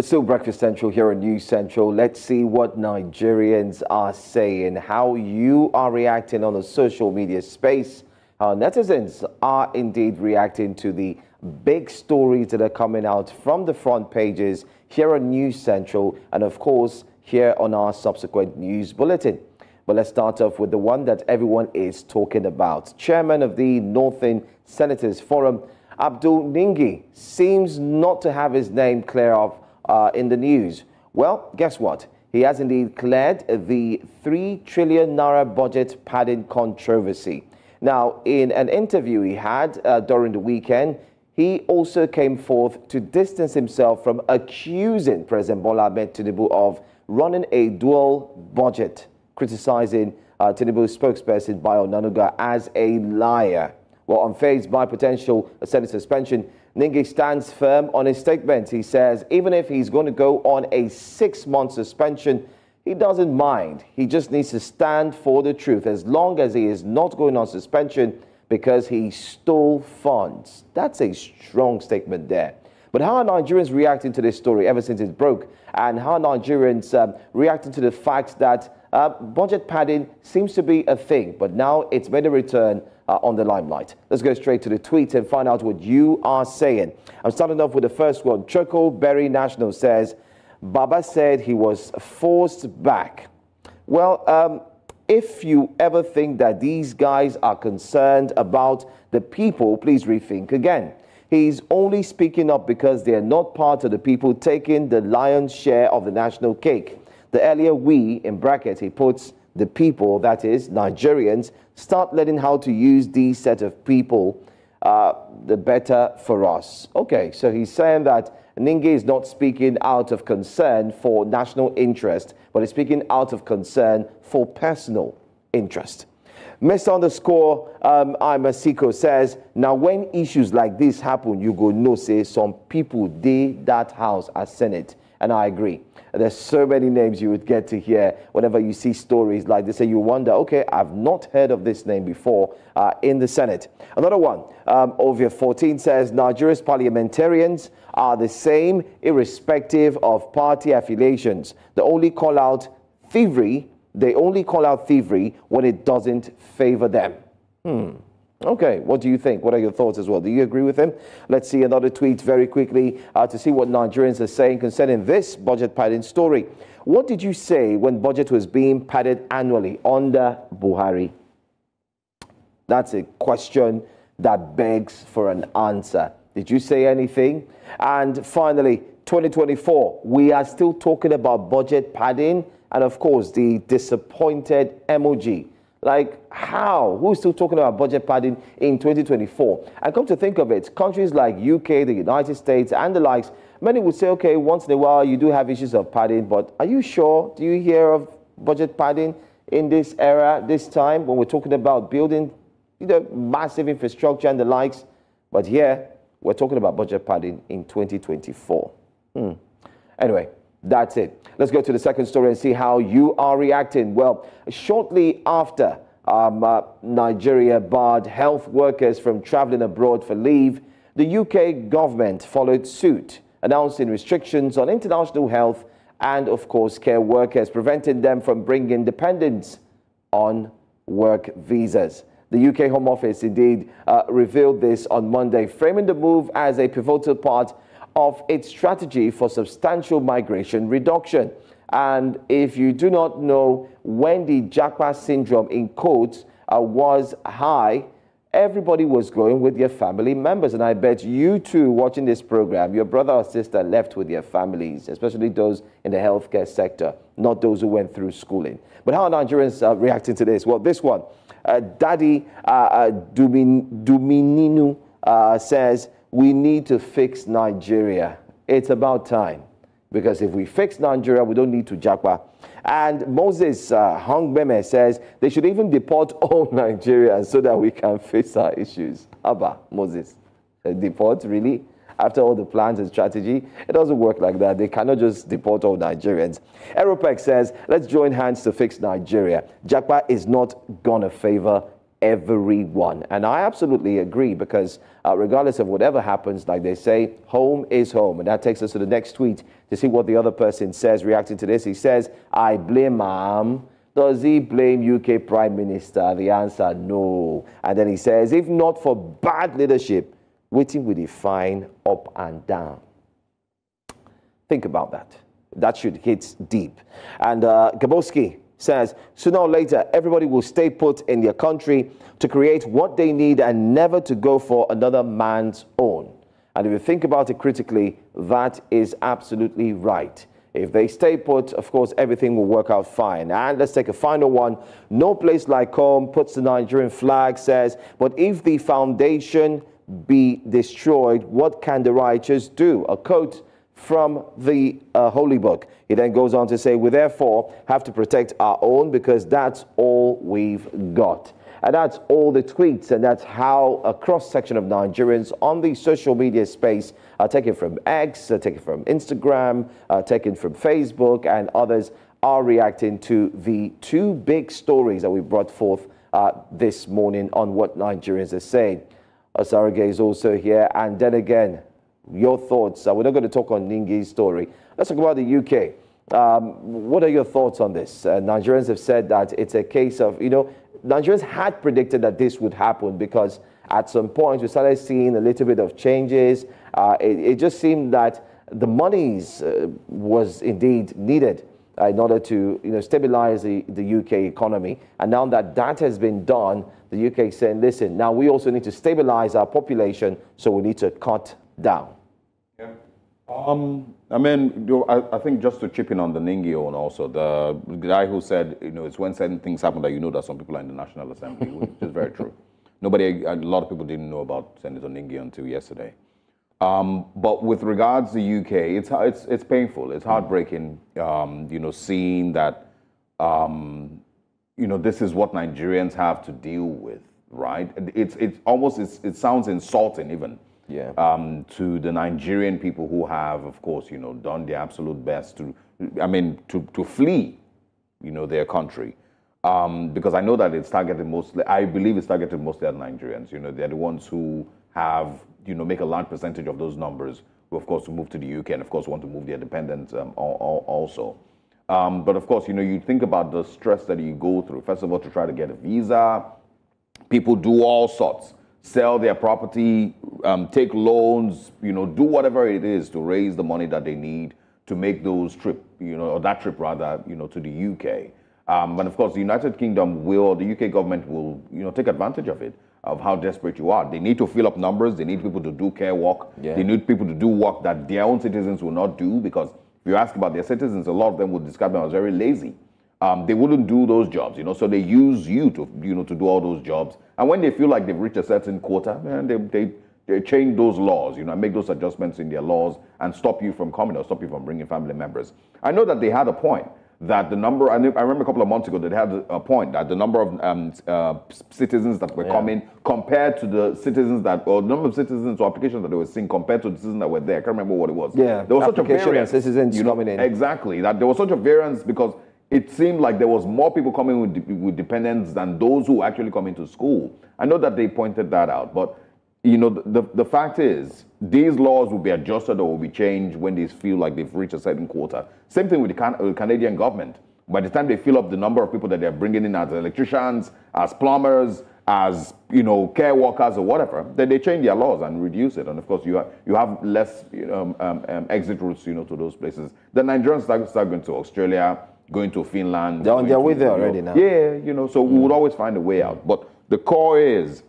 It's still Breakfast Central here on News Central. Let's see what Nigerians are saying, how you are reacting on the social media space. How netizens are indeed reacting to the big stories that are coming out from the front pages here on News Central and, of course, here on our subsequent news bulletin. But let's start off with the one that everyone is talking about. Chairman of the Northern Senators Forum, Abdul Ningi, seems not to have his name clear of in the news. Well, guess what? He has indeed cleared the 3 trillion naira budget padding controversy. Now, in an interview he had during the weekend, he also came forth to distance himself from accusing President Bola Ahmed Tinubu of running a dual budget, criticizing Tinubu's spokesperson Bayo Onanuga as a liar. Well, unfazed by potential Senate suspension, Ningi stands firm on his statement. He says even if he's going to go on a 6-month suspension, he doesn't mind. He just needs to stand for the truth as long as he is not going on suspension because he stole funds. That's a strong statement there. But how are Nigerians reacting to this story ever since it broke? And how are Nigerians reacting to the fact that budget padding seems to be a thing, but now it's made a return on the limelight? Let's go straight to the tweets and find out what you are saying. I'm starting off with the first one. Choco Berry National says, Baba said he was forced back. Well, if you ever think that these guys are concerned about the people, please rethink again. He's only speaking up because they are not part of the people taking the lion's share of the national cake. The earlier we, in brackets, he puts the people, that is, Nigerians, start learning how to use these set of people, the better for us. Okay, so he's saying that Ningi is not speaking out of concern for national interest, but he's speaking out of concern for personal interest. Mr. I'm a Siko says, now when issues like this happen, you go no say some people did that house as Senate. And I agree. There's so many names you would get to hear whenever you see stories like this. And you wonder, okay, I've not heard of this name before in the Senate. Another one, Ovia 14 says, Nigeria's parliamentarians are the same irrespective of party affiliations. They only call out thievery when it doesn't favor them. Okay, what do you think? What are your thoughts as well? Do you agree with him? Let's see another tweet very quickly to see what Nigerians are saying concerning this budget padding story. What did you say when budget was being padded annually under Buhari? That's a question that begs for an answer. Did you say anything? And finally, 2024, we are still talking about budget padding and, of course, the disappointed emoji. Like, how? Who's still talking about budget padding in 2024? And come to think of it, countries like UK, the United States, and the likes, many would say, okay, once in a while you do have issues of padding, but are you sure? Do you hear of budget padding in this era, this time, when we're talking about building, massive infrastructure and the likes? But here, we're talking about budget padding in 2024. Anyway, that's it. Let's go to the second story and see how you are reacting. Well, shortly after Nigeria barred health workers from traveling abroad for leave, the UK government followed suit, announcing restrictions on international health and, of course, care workers, preventing them from bringing dependents on work visas. The UK Home Office indeed revealed this on Monday, framing the move as a pivotal part of its strategy for substantial migration reduction. And if you do not know, when the Japa syndrome in quotes was high, everybody was going with their family members. And I bet you too, watching this program, your brother or sister left with their families, especially those in the healthcare sector, not those who went through schooling. But how are Nigerians reacting to this? Well, this one, Daddy Dumininu says, we need to fix Nigeria. It's about time. Because if we fix Nigeria, we don't need to japa. And Moses Hongbeme says they should even deport all Nigerians so that we can face our issues. Abba, Moses. Deport, really? After all the plans and strategy? It doesn't work like that. They cannot just deport all Nigerians. Aeropec says, let's join hands to fix Nigeria. Japa is not going to favor everyone. And I absolutely agree, because regardless of whatever happens, like they say, home is home. And that takes us to the next tweet to see what the other person says reacting to this. He says, I blame mom. Does he blame UK Prime Minister? The answer, no. And then he says, if not for bad leadership, waiting will define up and down. Think about that. That should hit deep. And Gaboski says, sooner or later, everybody will stay put in their country to create what they need and never to go for another man's own. And if you think about it critically, that is absolutely right. If they stay put, of course, everything will work out fine. And let's take a final one. No place like home, puts the Nigerian flag, says, but if the foundation be destroyed, what can the righteous do? A quote from the Holy Book. He then goes on to say, we therefore have to protect our own, because that's all we've got. And that's all the tweets, and that's how a cross-section of Nigerians on the social media space are taken from X, taken from Instagram, taken from Facebook, and others are reacting to the two big stories that we brought forth this morning on what Nigerians are saying. Asarage is also here, and then again, your thoughts. We're not going to talk on Ningi's story. Let's talk about the UK. What are your thoughts on this? Nigerians have said that it's a case of, Nigerians had predicted that this would happen, because at some point we started seeing a little bit of changes. It just seemed that the monies was indeed needed in order to stabilize the UK economy. And now that that has been done, the UK is saying, listen, now we also need to stabilize our population, so we need to cut down. Yeah. I mean, I think just to chip in on the Ningi one also, the guy who said, it's when certain things happen that that some people are in the National Assembly, which is very true. A lot of people didn't know about Senator Ningi until yesterday. But with regards to the UK, it's painful, it's heartbreaking, seeing that, this is what Nigerians have to deal with, right? It sounds insulting even. Yeah. To the Nigerian people who have, of course, done their absolute best to flee, their country. Because I know that it's targeted mostly, I believe it's targeted mostly at Nigerians. They're the ones who have, make a large percentage of those numbers who, of course, move to the UK and, of course, want to move their dependents also. But, of course, you think about the stress that you go through. First of all, to try to get a visa, people do all sorts. Sell their property, take loans, do whatever it is to raise the money that they need to make those trip, or that trip rather, to the UK. And of course, the United Kingdom the UK government will, take advantage of it, of how desperate you are. They need to fill up numbers. They need people to do care work. Yeah. They need people to do work that their own citizens will not do, because if you ask about their citizens, a lot of them would describe them as very lazy. They wouldn't do those jobs, so they use you to, to do all those jobs. And when they feel like they've reached a certain quota, they change those laws, make those adjustments in their laws and stop you from coming or stop you from bringing family members. I know that they had a point that the number, I remember a couple of months ago, they had a point that the number of citizens that were coming compared to the citizens or the number of citizens or applications that they were seeing compared to the citizens that were there. I can't remember what it was. Yeah, there was such a variance. Citizens coming in. Exactly, that there was such a variance because it seemed like there was more people coming with dependents than those who actually come into school. I know that they pointed that out, but the fact is, these laws will be adjusted or will be changed when they feel like they've reached a certain quota. Same thing with the Canadian government. By the time they fill up the number of people that they're bringing in as electricians, as plumbers, as care workers or whatever, then they change their laws and reduce it. And of course, you have less exit routes to those places. The Nigerians start going to Australia, going to Finland. They're on their way there already now. Yeah, so we would always find a way out. But the core is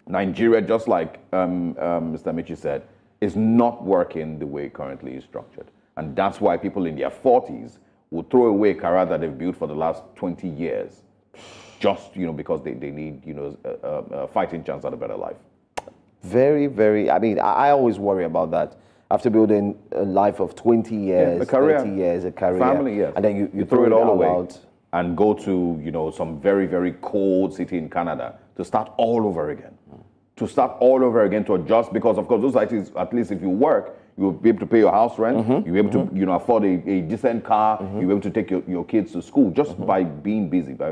Nigeria, just like Mr. Michi said, is not working the way it currently is structured. And that's why people in their 40s will throw away a career that they've built for the last 20 years, just because they need a fighting chance at a better life. Very, very. I always worry about that. After building a life of 20 years, a career, 30 years, a career, family, yes. And then you throw it all away out and go to some very, very cold city in Canada to start all over again. To start all over again, to adjust, because of course those cities, at least if you work, you'll be able to pay your house rent, you'll be able to afford a decent car, you'll be able to take your kids to school just by being busy, by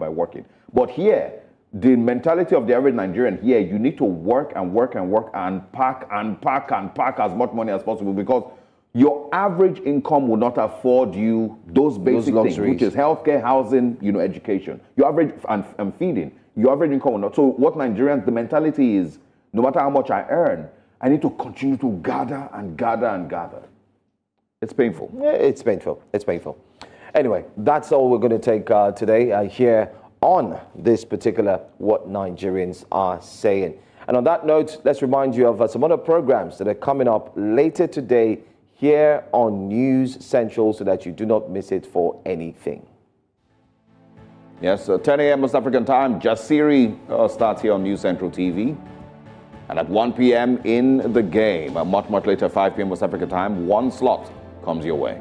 working. But here, the mentality of the average Nigerian here, you need to work and work and work and pack and pack and pack as much money as possible, because your average income will not afford you those basic things, which is healthcare, housing, education. Your average and feeding. Your average income will not. So what Nigerians, the mentality is, no matter how much I earn, I need to continue to gather and gather and gather. It's painful. Yeah, it's painful. It's painful. Anyway, that's all we're going to take today here on this particular What Nigerians Are Saying. And on that note, let's remind you of some other programs that are coming up later today here on News Central, so that you do not miss it for anything. Yes, 10 a.m. West African time, Jasiri starts here on News Central TV. And at 1 p.m. in the game, much later, 5 p.m. West African time, one slot comes your way.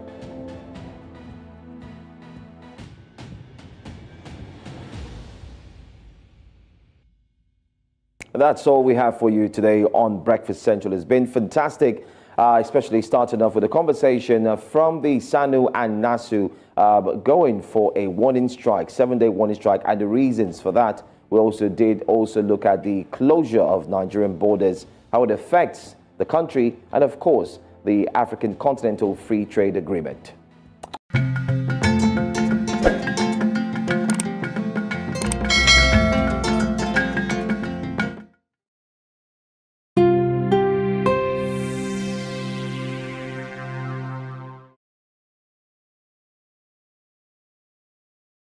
That's all we have for you today on Breakfast Central. It's been fantastic, especially starting off with a conversation from the SANU and NASU going for a warning strike, 7-day warning strike, and the reasons for that. We also did look at the closure of Nigerian borders, how it affects the country, and of course, the African Continental Free Trade Agreement.